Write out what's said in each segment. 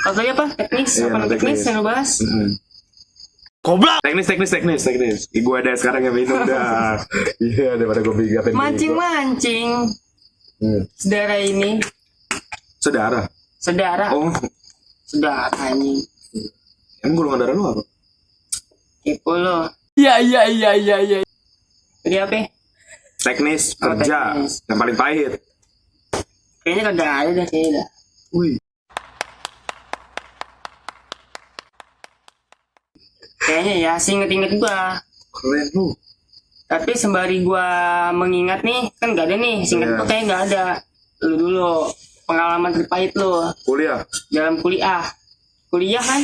Apa tadi apa? Teknis? Iya, Apa teknis yang lo bahas? Goblok. Teknis. Gue ada sekarang yang minum dah. Iya, daripada gue bigatin. Mancing. Saudara ini. Saudara. Oh. Saudara anjing. Emang golongan darah lu apa? Kepo lo. Iya. Jadi apa? Teknis kerja teknis. yang paling pahit. Kayaknya kagak ada dah kayaknya dah. Wih. Kayaknya ya, seinget-inget gua. Keren lu. Tapi sembari gua mengingat nih, kan gak ada nih. Seinget gua kayaknya gak ada. Lu dulu, pengalaman terpahit lu Kuliah. dalam kuliah. Kuliah kan?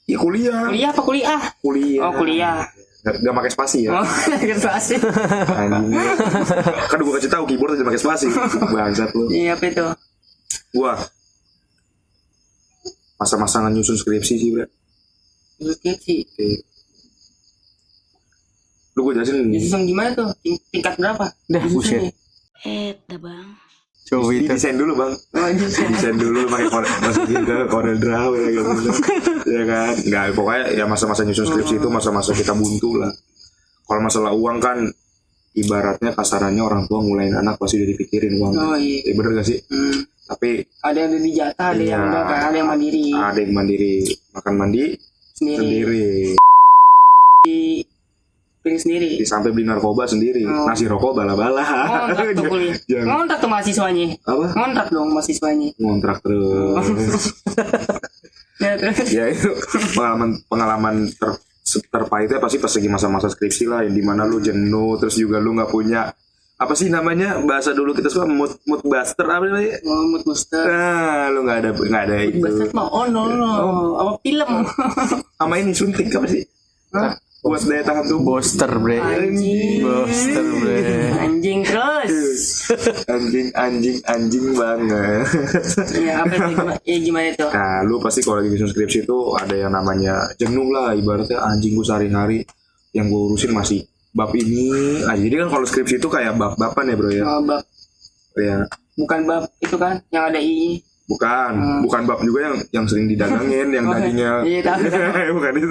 Iya kuliah. Kuliah apa kuliah? Kuliah. Oh kuliah. Gak pakai spasi ya. Oh, kertas. Anjing. Kan gue kasih tahu keyboard aja pakai spasi. Bangsat lu. Iya apa itu? Gua masa-masa nyusun skripsi sih, Bro. Skripsi. Lu gue jelasin nih. Disusun gimana tuh? Tingkat berapa? Dah, buset. Bang. Coba itu. Desain dulu, Bang. Desain dulu pakai masukin ke Corel Draw ya gitu. Ya kan? Enggak, pokoknya ya masa-masa nyusun skripsi itu masa-masa kita buntu lah. Kalau masalah uang kan ibaratnya kasarannya orang tua ngulain anak pasti udah dipikirin uang. Oh iya. Ya, bener gak sih? Tapi Ada yang udah dijatah, ada yang udah kan, ada yang mandiri. ada yang mandiri, makan mandi sendiri. Pilih sendiri. Sampai beli narkoba sendiri, nasi rokok bala-bala. Ngontrak tuh kuliah. Jangan. Ngontrak tuh mahasiswanya. Apa? Ngontrak dong mahasiswanya. Ngontrak terus. Ya terus. Ya itu pengalaman terpahitnya pasti pas lagi masa-masa skripsi lah, yang dimana lu jenuh, terus juga lu nggak punya apa sih namanya bahasa dulu kita suka mood buster apa namanya? Mood booster. Nah, lu nggak ada Mood itu. booster mah no. Apa film? Sama ini suntik apa sih? Buat daya tahan tubuh. Booster, bre. Anjing. Booster, bre. Anjing terus. anjing banget. Ya apa itu? Gimana itu? Nah, lu pasti kalau lagi bikin skripsi itu ada yang namanya jenuh lah, ibaratnya anjing gue sehari-hari yang gue urusin masih bab ini aja. Jadi kan kalau skripsi itu kayak bab-baban ya, Bro ya. Oh, bab. Ya. Bukan bab itu kan yang ada i. Bukan bab juga yang sering didagangin yang tadinya. Iya, tahu. Bukan itu.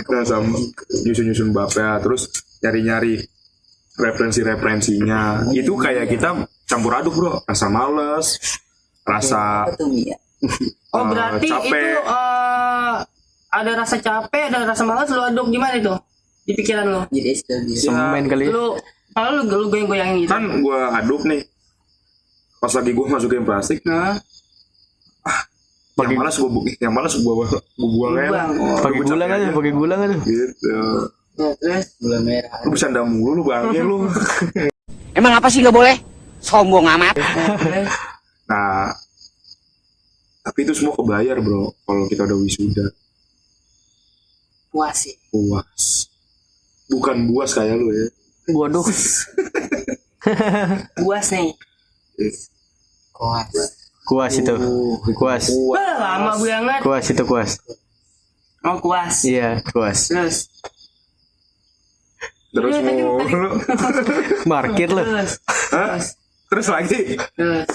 Nah, sama nyusun babnya, terus nyari referensinya. Itu kayak kita campur aduk, Bro. Rasa males, rasa Oh berarti capek. itu ada rasa capek, ada rasa malas, lu aduk gimana itu di pikiran lu? Semen kali. Kalau lu goyang-goyangin gitu. Kan gua aduk nih. Pas lagi gua masukin plastik, Nah, yang malas gua buang aja. Pakai gula aja. Gitu. ya, terus Gula merah. Lu bercanda mulu lu bangke lu. Emang apa sih nggak boleh? Sombong amat. terus Nah, tapi itu semua kebayar, Bro. Kalau kita udah wisuda, puas sih. puas. Bukan buas kayak lu ya. Waduh. Puas nih. Kuas itu. Kuas. Wah, lama banget. Kuas itu kuas. Oh, kuas. Iya, kuas. Terus Iya, tadi- mulu. Market lu. Terus. Terus lagi. Terus.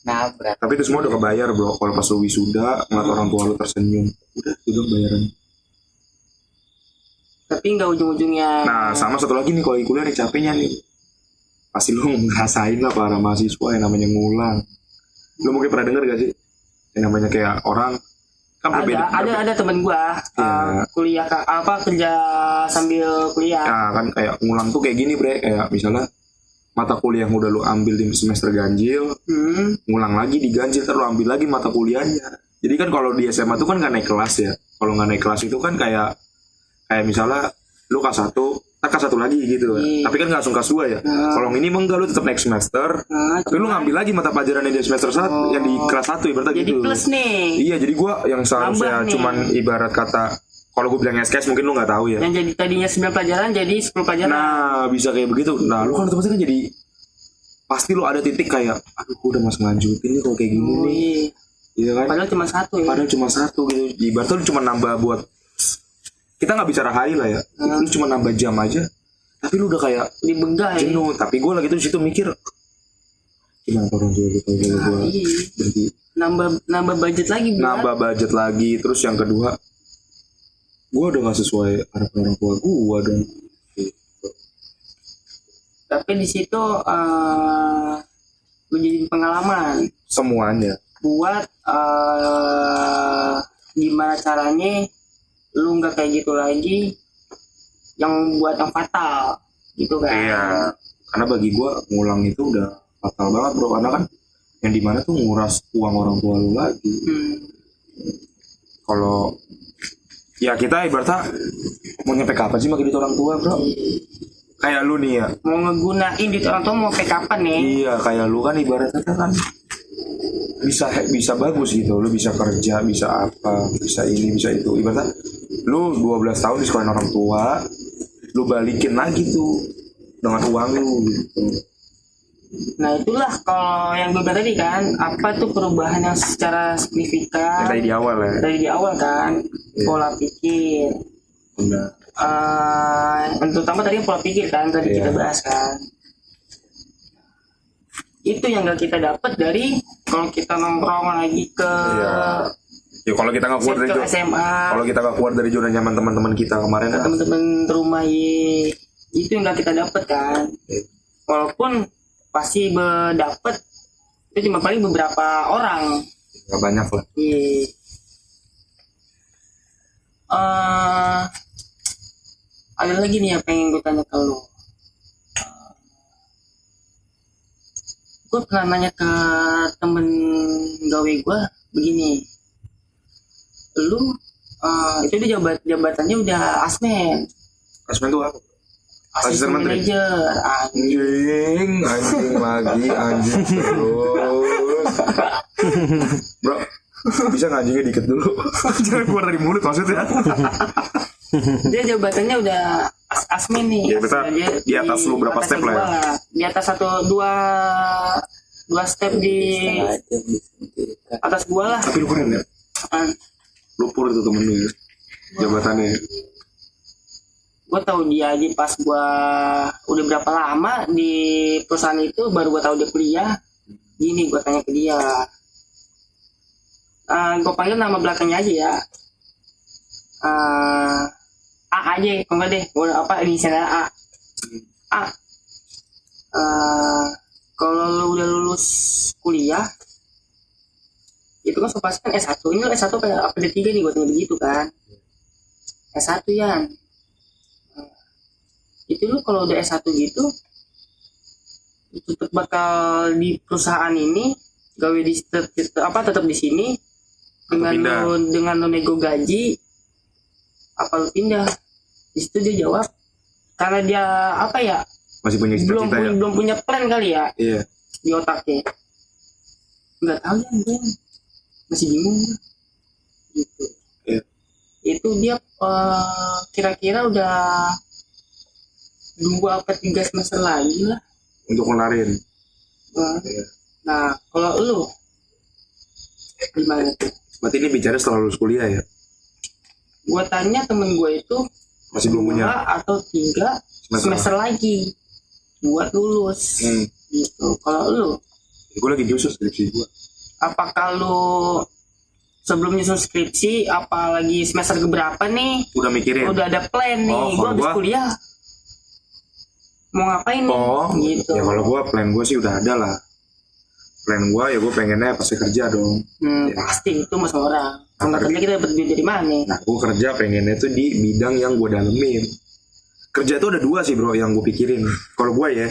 Nabrak. Tapi itu semua udah kebayar, Bro. Kalau pas lu wisuda ngeliat orang tua lu tersenyum, udah bayaran. Tapi nggak ujung-ujungnya. Nah, sama satu lagi nih, kalau lagi kuliah nih capeknya nih. Pasti lu ngerasain lah para mahasiswa yang namanya ngulang. Lu mungkin pernah denger gak sih? Yang namanya kayak orang kan berbeda. ada temen gua Iya. kuliah kerja sambil kuliah. Nah, kan kayak ngulang tuh kayak gini, Bre. Kayak misalnya mata kuliah yang udah lu ambil di semester ganjil, ngulang lagi di ganjil, terus lu ambil lagi mata kuliahnya. Jadi kan kalau di SMA tuh kan nggak naik kelas ya. Kalau nggak naik kelas itu kan kayak misalnya lu K1, K1 lagi gitu. Iya. Tapi kan nggak langsung K2 ya. Kalau ini enggak, lu tetap next semester. Tapi lu ngambil lagi mata pelajaran yang di semester 1, yang di kelas 1 ibaratnya Jadi gitu. plus nih. Iya, jadi gua yang seharusnya Tambah nih. cuman ibarat kata, kalau gue bilang SKS mungkin lu nggak tahu ya. Yang jadi tadinya 9 pelajaran jadi 10 pelajaran. Nah, bisa kayak begitu. Nah, lu kan otomatis kan jadi pasti lu ada titik kayak, aduh, gue udah mas ngelanjutin nih kalau kayak gini Oh, nih. iya. Iya kan? Padahal cuma satu ya. Padahal cuma satu gitu. Ibaratnya lu cuma nambah buat, kita nggak bicara hari lah ya. Lu cuma nambah jam aja. Tapi lu udah kayak Dibegah ya. jenuh. Tapi gue lagi tuh di situ mikir, Kenapa orang tua gue tahu kalau gue Iya. berhenti? Nambah budget lagi buat. Nambah budget lagi. Terus yang kedua, gue udah gak sesuai harapan orang tua gue dong. Tapi di situ gue jadi pengalaman Semuanya. buat gimana caranya lu nggak kayak gitu lagi, yang buat yang fatal gitu kan. Iya. Karena bagi gue ngulang itu udah fatal banget bro. Karena kan yang dimana tuh nguras uang orang tua lu lagi. Kalau ya kita ibaratnya mau nyampe kapan sih pakai duit orang tua bro? Kayak lu nih ya. Mau ngegunain duit orang tua mau sampai kapan nih? Iya kayak lu kan ibaratnya kan bisa bagus gitu. Lu bisa kerja, bisa apa, bisa ini, bisa itu. Ibaratnya lu 12 tahun di sekolah orang tua, lu balikin lagi tuh dengan uang lu gitu. Nah itulah kalau yang gue bilang tadi kan, apa tuh perubahan yang secara signifikan Yang tadi di awal ya. dari di awal kan. Iya. Pola pikir, Benar. terutama tadi pola pikir kan tadi Iya. kita bahas kan. Itu yang gak kita dapat dari kalau kita nongkrong lagi ke Iya. Ya kalau kita nggak keluar dari sektor SMA, kalau kita nggak keluar dari zona nyaman teman-teman kita kemarin ke kan. teman-teman rumah itu yang gak kita dapat kan. Iya. Walaupun pasti dapat itu cuma paling beberapa orang. Nggak banyak lah. Iya. Ada lagi nih yang pengen gue tanya ke lo. Gue pernah nanya ke temen gawe gue begini, lu itu dia jabatannya udah asmen Asmen tuh apa? Asisten asisten menteri. manajer. Anjing lagi anjing terus. Bro, bisa nggak anjingnya dikit dulu? Jangan keluar dari mulut maksudnya. Dia jabatannya udah asmen nih. Ya, betul. Dia Di atas lu berapa atas step lah ya? gua. Di atas dua step di atas gua lah. Tapi lu keren ya. Lu pur itu temen lu ya. Jabatannya. Gue tahu dia aja pas gue udah berapa lama di perusahaan itu, baru gue tahu dia kuliah. Gini gue tanya ke dia, gue panggil nama belakangnya aja ya, A aja, kalau nggak deh gue apa inisialnya A. Kalau lu udah lulus kuliah itu kan pasti kan S1, ini lu S1 kayak apa D3 nih, gue tanya begitu kan. S1 ya, itu lu kalau udah S1 gitu tetap bakal di perusahaan ini gawe di tetap di sini dengan lu nego gaji, apa lu pindah? Di situ dia jawab karena dia apa ya, Masih punya cita-cita ya. belum punya plan kali ya Iya. di otaknya, nggak tahu ya Ben. Masih bingung gitu. Iya. Itu dia kira-kira udah 2 apa 3 semester lagi lah. Untuk ngelarin. Iya. Nah kalau lu gimana tuh? Berarti ini bicara setelah lulus kuliah ya. Gua tanya temen gue itu Masih belum punya. 2 atau 3 semester lagi buat lulus gitu. Kalau lu Gue lagi nyusun skripsi gue. apakah lu sebelum nyusun skripsi apalagi semester keberapa nih Udah mikirin. udah ada plan nih, Oh, gue kalau habis gua- kuliah mau ngapain nih Oh, gitu. ya kalau gue plan gue sih udah ada lah. Plan gue ya gue pengennya pasti kerja dong. Ya. Pasti itu mas orang. Kalau kerja kita dapat duit dari mana? Nah gue kerja pengennya tuh di bidang yang gue dalemin. Kerja tuh ada 2 sih bro yang gue pikirin. Kalau gue ya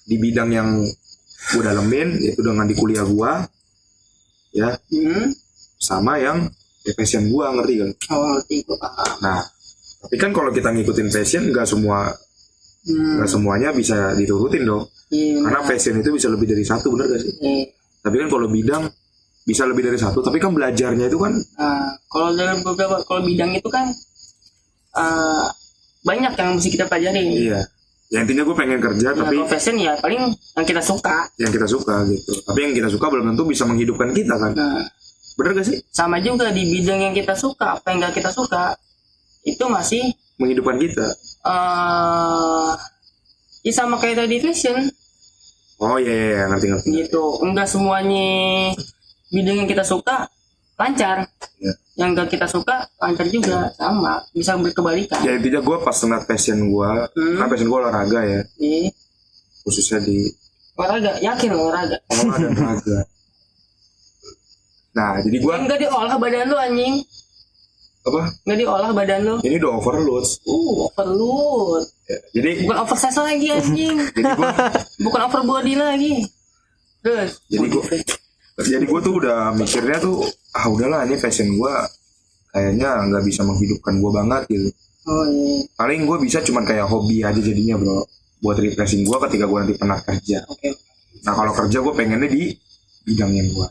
di bidang yang gue dalemin yaitu dengan di kuliah gue ya, sama yang ya, passion gue, ngerti kan? Oh ngerti gue paham. Nah tapi kan kalau kita ngikutin passion nggak semuanya bisa diturutin dong. Iya, Karena benar. passion itu bisa lebih dari 1, bener gak sih? Iya. Tapi kan kalau bidang bisa lebih dari 1, tapi kan belajarnya itu kan Nah, kalau dalam beberapa bidang itu kan banyak yang mesti kita pelajari. iya. Ya intinya gue pengen kerja Nah, tapi kalau fashion ya paling yang kita suka. yang kita suka gitu. Tapi yang kita suka belum tentu bisa menghidupkan kita kan. Nah, Bener gak sih? sama juga di bidang yang kita suka, apa yang gak kita suka itu masih Menghidupkan kita. ya sama kayak tadi fashion. Oh iya, ngerti. gitu. Enggak semuanya bidang yang kita suka lancar, Iya. yang enggak kita suka lancar juga, sama, bisa berkebalikan. Ya intinya gue pas ngeliat passion gue, kan passion gue olahraga ya, Iya. khususnya di Olahraga, yakin olahraga. olah dan raga. Nah jadi gue Enggak diolah badan lu anjing, apa? enggak diolah badan lu. Ini udah overload. Overload. Ya, jadi Bukan oversize lagi anjing. jadi gue Bukan over body lagi. Terus. jadi gue tuh udah mikirnya tuh udahlah ini passion gue kayaknya nggak bisa menghidupkan gue banget gitu. Oh iya. Paling gue bisa cuman kayak hobi aja jadinya bro, buat refreshing gue ketika gue nanti pernah kerja. Oke. Nah kalau kerja gue pengennya di bidang yang gue.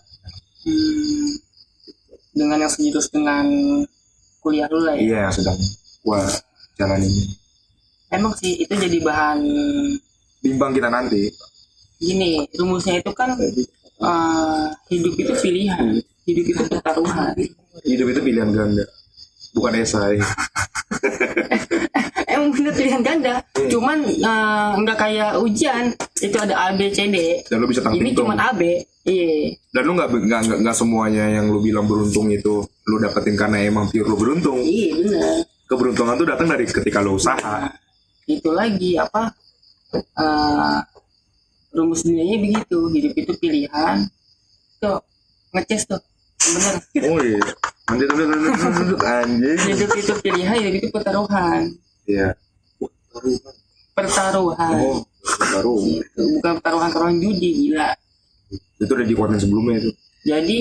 Dengan yang sejurus dengan kuliah lu lah ya. Iya sedang gue jalanin. Emang sih itu jadi bahan Bimbang kita nanti. gini, rumusnya itu kan hidup itu pilihan, hidup itu pertaruhan. Hidup itu pilihan ganda, bukan esai. Emang bener pilihan ganda, cuman nggak kayak ujian itu ada A B C D. Dan lu bisa Ini tanggung. cuman A B. Iya. Dan lu nggak semuanya yang lu bilang beruntung itu lu dapetin karena emang pure lu beruntung. Iya bener. Keberuntungan tuh datang dari ketika lu usaha. Itu lagi apa? Rumus dunianya begitu, hidup itu pilihan. Tuh ngeces tuh, bener. Oh iya. Anjing. Hidup itu pilihan, hidup itu pertaruhan. Iya. Pertaruhan. Oh, baru. Bukan pertaruhan judi, gila. Itu udah di konten sebelumnya itu. Jadi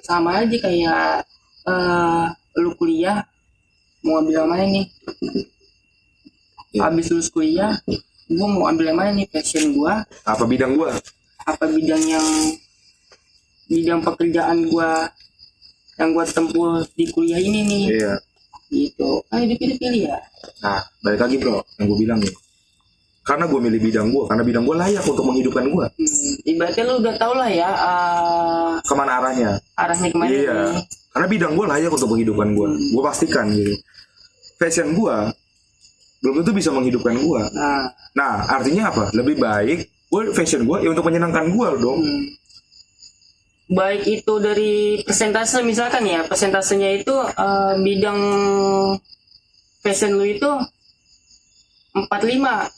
sama aja kayak lu kuliah mau ambil yang mana nih? Iya. Habis lulus kuliah, gua mau ambil yang mana nih, passion gua? Apa bidang gua? Apa bidang pekerjaan gua yang gua tempuh di kuliah ini nih? Iya. Gitu. Kan hidup itu pilihan. Nah, balik lagi bro, yang gue bilang nih. Karena gue milih bidang gue, karena bidang gue layak untuk menghidupkan gue. Ibaratnya lu udah tau lah ya Kemana arahnya? arahnya kemana Iya. nih. Karena bidang gue layak untuk menghidupkan gue. Gue pastikan gitu. Passion gue belum tentu bisa menghidupkan gue. Nah, artinya apa? Lebih baik gue fashion gue ya untuk menyenangkan gue dong. Baik itu dari persentase, misalkan ya persentasenya itu bidang fashion lu itu 45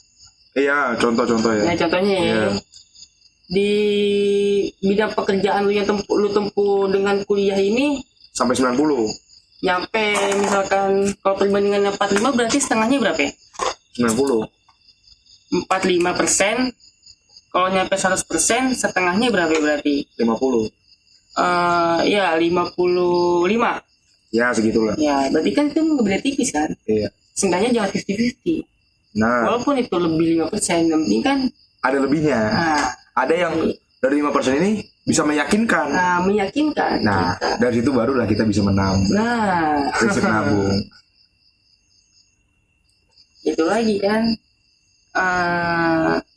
Iya, contoh-contoh ya. ya contohnya ya. Iya. Di bidang pekerjaan lu yang lu tempuh dengan kuliah ini Sampai 90. nyampe misalkan kalau perbandingannya 45 berarti setengahnya berapa ya? 90. 45%. Kalau nyampe 100% setengahnya berapa berarti? 50. Ya 55. Ya, segitulah. Ya berarti kan itu nggak beda tipis kan? Iya. Seenggaknya jangan 50-50. Nah, Walaupun itu lebih 5%, yang penting kan ada lebihnya. Ada yang dari 5% ini bisa meyakinkan. meyakinkan. Nah, kita. dari situ barulah kita bisa menambah. Nah, Prinsip nabung. itu lagi kan.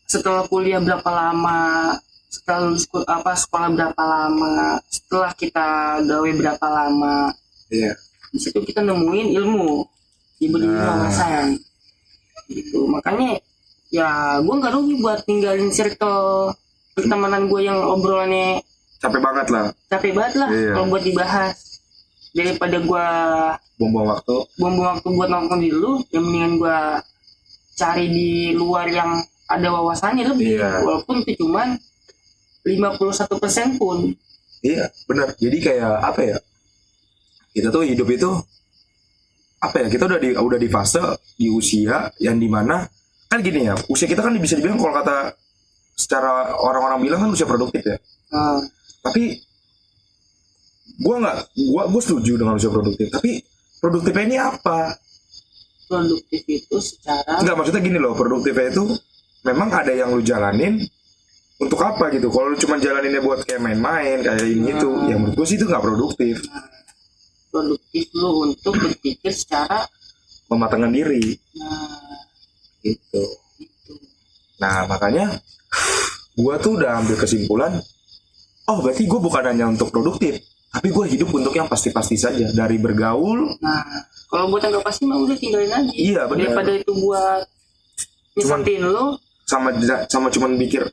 Setelah kuliah berapa lama, setelah lulus sekolah berapa lama, setelah kita gawe berapa lama, Iya. di situ kita nemuin ilmu, diberi wawasan. Gitu. Makanya ya gue nggak rugi buat tinggalin circle pertemanan gue yang obrolannya Capek banget lah. capek banget lah Iya. kalau buat dibahas, daripada gue Buang-buang waktu. buang-buang waktu buat nongkrong di lu, yang mendingan gue cari di luar yang ada wawasannya lebih. Iya. Walaupun itu cuman 51% pun. Iya, benar. Jadi kayak apa ya? Kita tuh hidup itu apa ya? Kita udah di fase di usia yang dimana kan gini ya. Usia kita kan bisa dibilang kalau kata secara orang-orang bilang kan usia produktif ya. Tapi gue setuju dengan usia produktif. Tapi produktifnya ini apa? Produktif itu secara Enggak, maksudnya gini loh. Produktifnya itu memang ada yang lu jalanin untuk apa gitu. Kalau lu cuma jalaninnya buat kayak main-main kayak ini itu, ya menurut gue sih itu nggak produktif. produktif lu untuk berpikir secara Mematangkan diri gitu. itu. Nah makanya gue tuh udah ambil kesimpulan, oh berarti gue bukan hanya untuk produktif, tapi gue hidup untuk yang pasti-pasti saja. Dari bergaul. Nah, kalau buat yang gak pasti mah udah tinggalin aja. Iya, benar. Daripada itu buat nyesatin lu, sama cuman mikir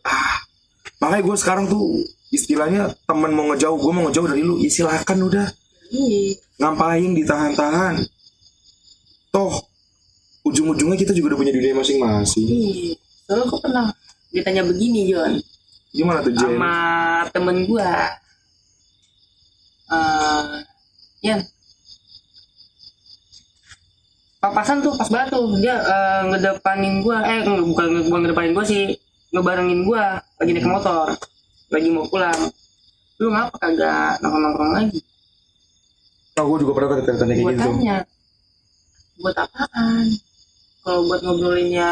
makanya gue sekarang tuh istilahnya temen mau ngejauh, gue mau ngejauh dari lu, silakan udah. Ngapain ditahan-tahan, toh ujung-ujungnya kita juga udah punya dunia masing-masing. Soalnya gue pernah ditanya begini Jon, gimana tuh Jen? sama temen gue, Yan, papasan tuh pas batu dia ngedepanin gue, bukan ngedepanin gue sih, ngebarengin gue lagi naik motor, lagi mau pulang. Lu ngapa kagak nongkrong lagi? Gue juga pernah tanya kayak Gue gitu. tanya, buat apaan? Kalau buat ngobrolinnya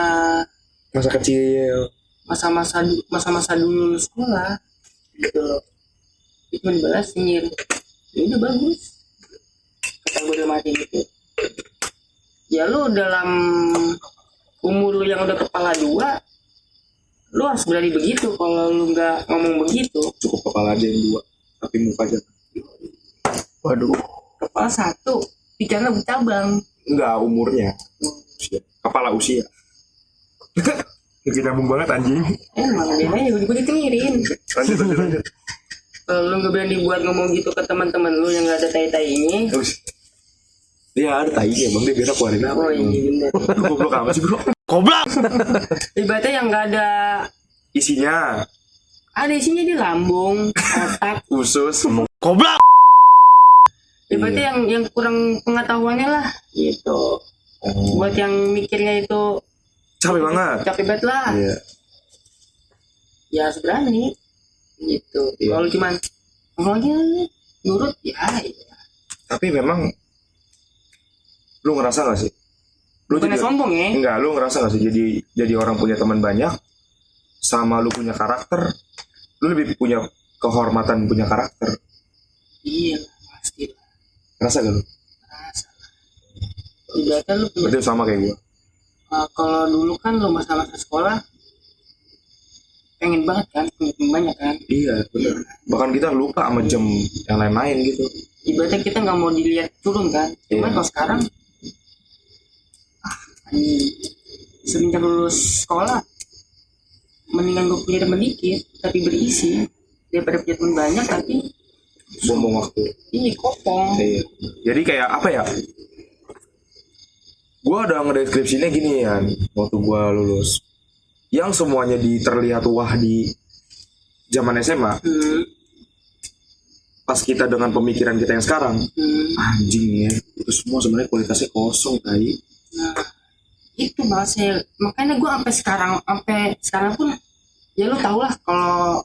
Masa kecil. masa-masa dulu lu sekolah gitu loh, itu dibalas nyir, ya udah bagus kata gue udah mati gitu. Ya lu dalam umur lu yang udah kepala 2, lu harus berani begitu. Kalau lu nggak ngomong begitu, Cukup kepala aja yang 2, tapi muka aja. Waduh. kepala 1 pikirannya bercabang. Enggak, umurnya. Kepala usia. Gak nyambung banget anjing. Emang dia aja gue ditengirin. Lanjut. Kalau lu nggak berani buat ngomong gitu ke teman-teman lu yang nggak ada tai-tainya. Terus dia ada tainya bang, dia berak keluarin apa? Oh iya bener. Lu goblok apa sih bro? Ibaratnya yang nggak ada Isinya isinya di lambung, otak. usus. Ibaratnya yang kurang pengetahuannya lah gitu. Buat yang mikirnya itu Capek banget. capek banget lah. Iya. Ya harus berani gitu. Iya. Kalau cuman ngomongnya nurut ya. Tapi memang lu ngerasa gak sih? Lu Bukannya sombong ya. Enggak, lu ngerasa gak sih jadi orang punya teman banyak sama lu punya karakter, lu lebih punya kehormatan punya karakter. Iya pasti lah. Ngerasa gak lu? Rasa lah. Ibaratnya lu punya Itu sama kayak gua. kalau dulu kan lu masa-masa sekolah pengen banget kan punya teman banyak kan. Iya, benar. Bahkan kita lupa sama jam yang lain-lain gitu. Ibaratnya kita nggak mau dilihat turun kan. Cuman Iya. kalau sekarang semenjak lulus sekolah mendingan gue punya teman dikit tapi berisi daripada punya teman banyak tapi Buang waktu. ini kopong. Iya. Jadi kayak apa ya? Gua udah ngedeskripsinya gini ya, waktu gua lulus. Yang semuanya terlihat wah di zaman SMA, pas kita dengan pemikiran kita yang sekarang, anjing ya, itu semua sebenarnya kualitasnya kosong tadi. Nah, itu bahasa makanya gue sampai sekarang pun ya lu tau lah kalau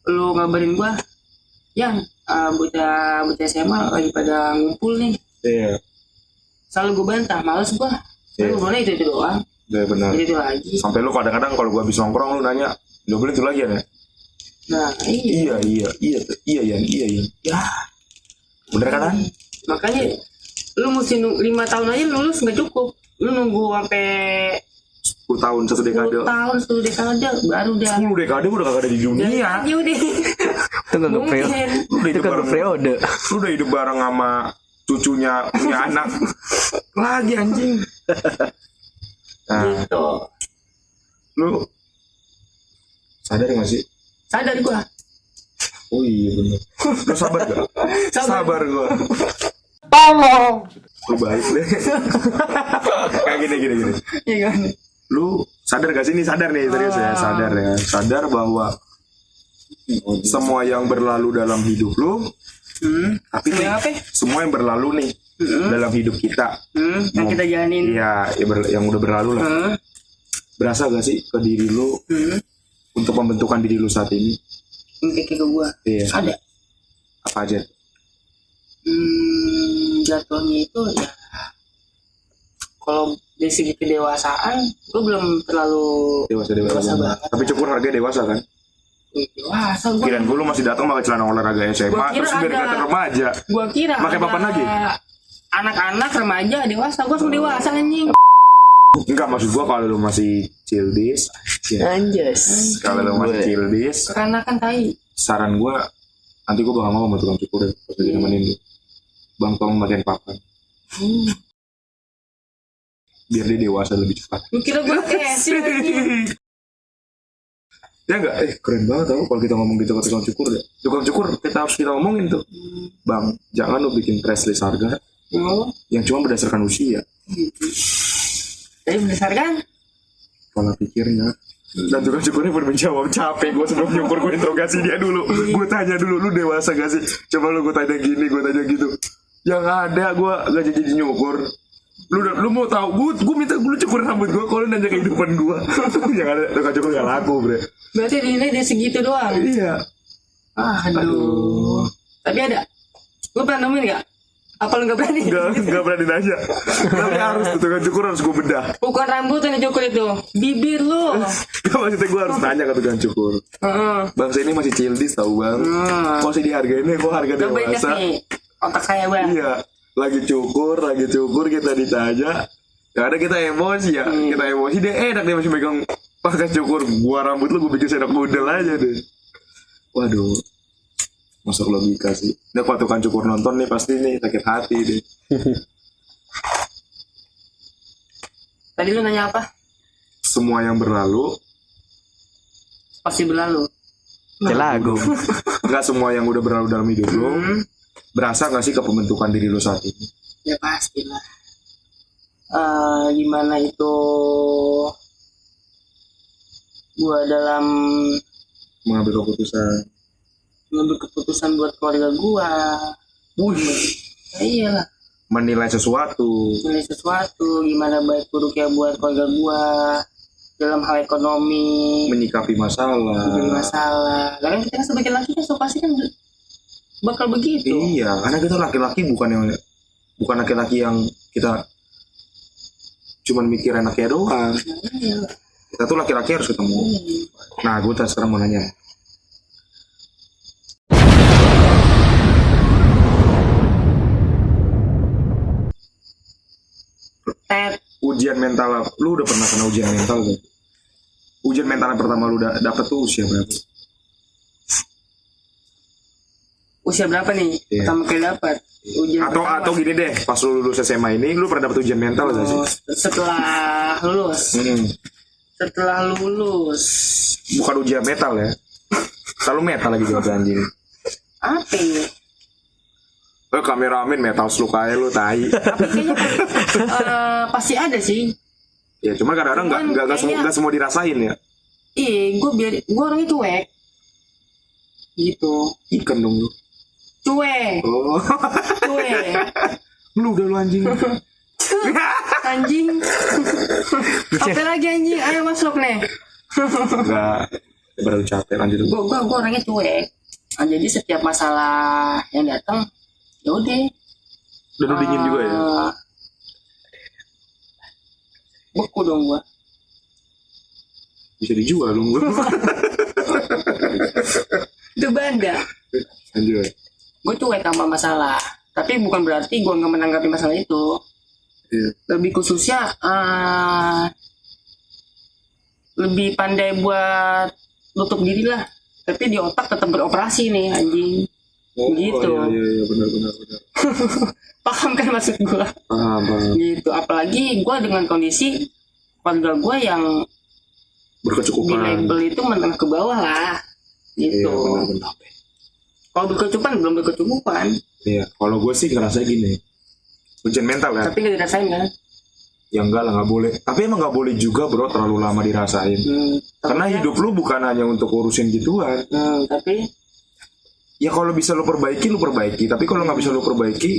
lu ngabarin gue yang bocah SMA lagi pada ngumpul nih, Iya, selalu gue bantah, males gue. Iya. Ngobrolnya itu doang, iya benar. itu lagi. Sampai lu kadang-kadang kalau gua habis nongkrong lu nanya, "Lu beli itu lagi ya?" Nah Iya. Ya. Bener kan? Makanya lu mesti 5 tahun aja lulus nggak cukup, lu nunggu sampai 10 tahun, 1 dekade. 10 tahun 10 dekade baru dah 10 dekade udah kagak ada di dunia. aja udah. Itu nggak periode. Lu udah Itu hidup kan bareng, periode. lu udah hidup bareng sama cucunya punya anak lagi anjing. Nah, Gitu. lu sadar gak sih? Sadar gua. Oh iya bener. Lu sabar gak? Sabar gua. Tolong. Lu baik deh. Kayak gini. Iya kan? Lu sadar gak sih? Ini sadar nih, serius ya. Sadar ya. Sadar bahwa semua yang berlalu dalam hidup lu, tapi nih, Semua apa? semua yang berlalu nih dalam hidup kita, Yang kita jalanin. iya, yang udah berlalu lah. Berasa gak sih ke diri lu untuk pembentukan diri lu saat ini? Impact ke gua. Iya. Ada. Apa aja? Jatuhnya itu ya kalau dari segi kedewasaan gua belum terlalu Dewasa Dewasa banget. banget. Tapi cukur harganya dewasa kan? dewasa. Kirain gue lu masih datang pakai celana olahraga SMA, Gua kira terus biar ada. kelihatan remaja. Gua kira Pakai ada papan lagi? anak-anak remaja dewasa, gua langsung dewasa anjing. Enggak, maksud gua kalau lu masih childish, ya. Anjas. Kalau lu masih childish, Karena kan tai. saran gua nanti gua bakal ngomong sama tukang cukur deh, pas lagi nemenin lu. Bang, tolong pakein papan. Biar dia dewasa lebih cepat. Gua kira gua anjing. Ya enggak? Keren banget tau kalau kita ngomong gitu ke tukang cukur deh. Tukang cukur kita harus kita ngomongin tuh. Bang, jangan lu bikin press list harga yang cuma berdasarkan usia. Jadi berdasarkan Pola pikirnya. Dan tukang cukurnya pun menjawab, capek gue sebelum nyukur gue interogasi dia dulu. Gue tanya dulu, lu dewasa gak sih? Coba lu gue tanya gini, gue tanya gitu. Yang ada gue gak jadi nyukur. Lu mau tahu? Gue minta lu cukur rambut gue kalau nanya kehidupan gue. Yang ada tukang cukur gak laku, bre. berarti nilai dia segitu doang. Iya. Aduh. Tapi ada. Lu pernah nemuin gak? Apa lu gak berani? Gak berani nanya. Tapi harus tuh tukang cukur harus gue bedah. Bukan rambut yang dicukur itu, bibir lu. Gak, maksudnya gue harus tanya ke tukang cukur. Bangsa ini masih childish tau bang. Masih dihargainnya kok harga Coba ingat dewasa. nih otak saya bang. Iya. Lagi cukur kita ditanya. Karena kita emosi ya. Kita emosi dia enak dia masih megang pakai cukur. Gua rambut lu gue bikin sendok model aja deh. Waduh. Masuk logika sih. Nah kalau tukang cukur nonton nih pasti nih sakit hati deh. Tadi lu nanya apa? Semua yang berlalu Pasti berlalu. Kayak lagu. Gak semua yang udah berlalu dalam hidup lo. Berasa gak sih ke pembentukan diri lo saat ini? Ya pastilah. Gimana itu gua dalam Mengambil keputusan buat keluarga gua. Ya iyalah. menilai sesuatu. Nilai sesuatu gimana baik buruknya buat keluarga gua dalam hal ekonomi, Menyikapi masalah. masalah. Lah kan kita kan sebagai laki kan so pasti kan bakal begitu. Iya, karena kita laki-laki bukan laki-laki yang kita cuman mikir enaknya doang. Iya. Kita tuh laki-laki harus ketemu. Nah, gue sekarang mau nanya. Ujian mental, lu udah pernah kena ujian mental gak? Ujian mental yang pertama lu dapet tuh usia berapa? Usia berapa nih? Iya. Pertama kali dapat ujian pertama. Atau gini deh, pas lu lulus SMA ini, lu pernah dapet ujian mental gak sih? Setelah lulus. Setelah lulus. Bukan ujian metal ya? Kalau metal lagi jawab anjing. Apa ya? Kameramen metal sluk aja lu tai. Tapi kayaknya pasti ada sih. Ya cuma kadang-kadang nggak semua dirasain ya. Iya, gue orangnya cuek. Gitu. Ikan dong lu. Cuek. Oh. Cuek. Lu udah lu anjing. Anjing. Apa lagi anjing? Ayo masuk nih. Enggak. Baru capek lanjut. Gue orangnya cuek. Nah, jadi setiap masalah yang datang, ya udah. Dan lu dingin juga ya. Beku dong gua. Bisa dijual dong gua. Itu banda. Lanjut. Gue cuek tanpa masalah. Tapi bukan berarti gue nggak menanggapi masalah itu. Iya. Lebih khususnya lebih pandai buat tutup diri lah. Tapi di otak tetap beroperasi nih anjing. Gitu. Iya benar. Paham kan maksud gue? Paham. Gitu. Apalagi gue dengan kondisi keluarga gue yang di Berkecukupan. label itu menengah ke bawah lah. Gitu. Iya benar. Kalau berkecukupan belum berkecukupan. Iya. Kalau gue sih ngerasa gini. Ujian mental kan? Tapi nggak dirasain kan? Ya enggak lah, nggak boleh. Tapi emang nggak boleh juga bro terlalu lama dirasain. Karena Tapi hidup lu bukan hanya untuk urusin gituan. tapi Ya kalau bisa lu perbaiki. Tapi kalau nggak bisa lu perbaiki,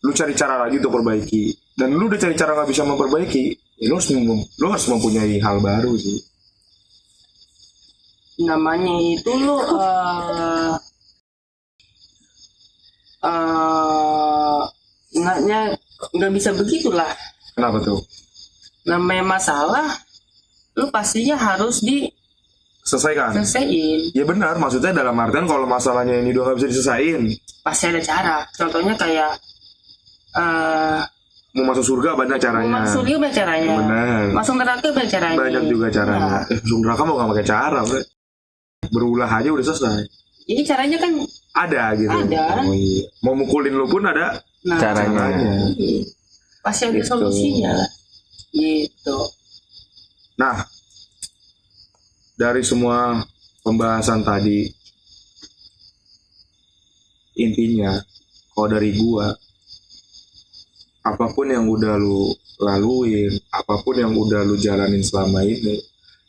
lu cari cara lagi untuk perbaiki. Dan lu udah cari cara nggak bisa memperbaiki, ya lu harus mempunyai hal baru sih. namanya itu lu nggak bisa begitulah. Kenapa tuh? Namanya masalah lu pastinya harus Selesaikan. diselesaiin. Ya benar, maksudnya dalam artian kalau masalahnya ini udah nggak bisa diselesain, Pasti ada cara. Contohnya kayak mau masuk surga banyak caranya. masuk dia banyak caranya. Benar. Masuk neraka banyak caranya. Banyak juga caranya. Nah, Masuk neraka mau nggak pakai cara, bro. Berulah aja udah selesai. ini caranya kan Ada gitu. Ada. Oh, iya. Mau mukulin lu pun ada Caranya. Iya. Pasti ada Gitu. solusinya lah. Gitu. Nah, dari semua pembahasan tadi, intinya kalau dari gua, apapun yang udah lu laluin, apapun yang udah lu jalanin selama ini,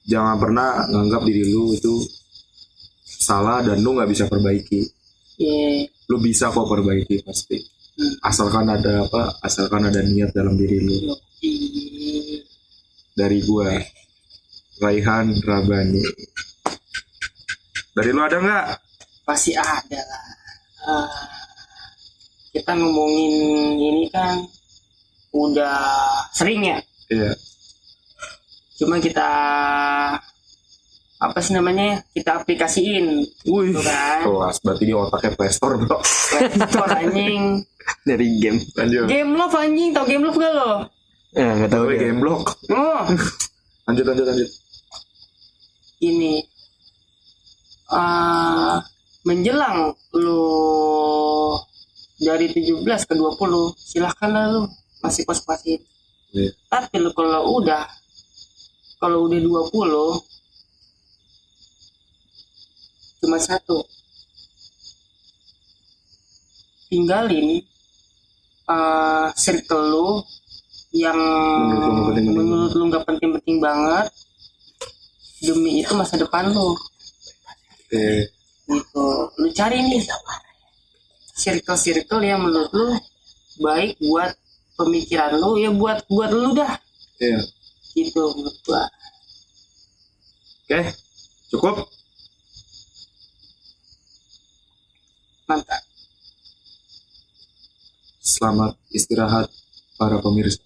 jangan pernah nganggap diri lu itu salah dan lu nggak bisa perbaiki. Iya. Lu bisa kok perbaiki pasti. Asalkan ada niat dalam diri lu. Iya. Dari gua, Raihan Rabani. Dari lu ada nggak? Pasti ada lah. Kita ngomongin ini kan udah sering ya. Iya. Cuma kita apa sih namanya? Kita aplikasiin. Wih, Gitu kan. kelas berarti di otaknya Playstore bro. Itu anjing. Dari game. Lanjut. Game Love anjing, tau Game Love gak lo? Nggak tahu Gue dia. game block. Oh, Lanjut. ini menjelang lu dari 17 ke 20 silahkan lah lu masih pas-pasin. Iya. Tapi lu kalau udah 20 cuma satu, tinggalin circle lu yang menurut lu nggak penting-penting banget, demi itu masa depan lu. Oke. Gitu, lu cari nih circle yang menurut lu baik buat pemikiran lu, ya buat lu dah. Iya. Gitu menurut gua. Oke. Cukup. Mantap. Selamat istirahat para pemirsa.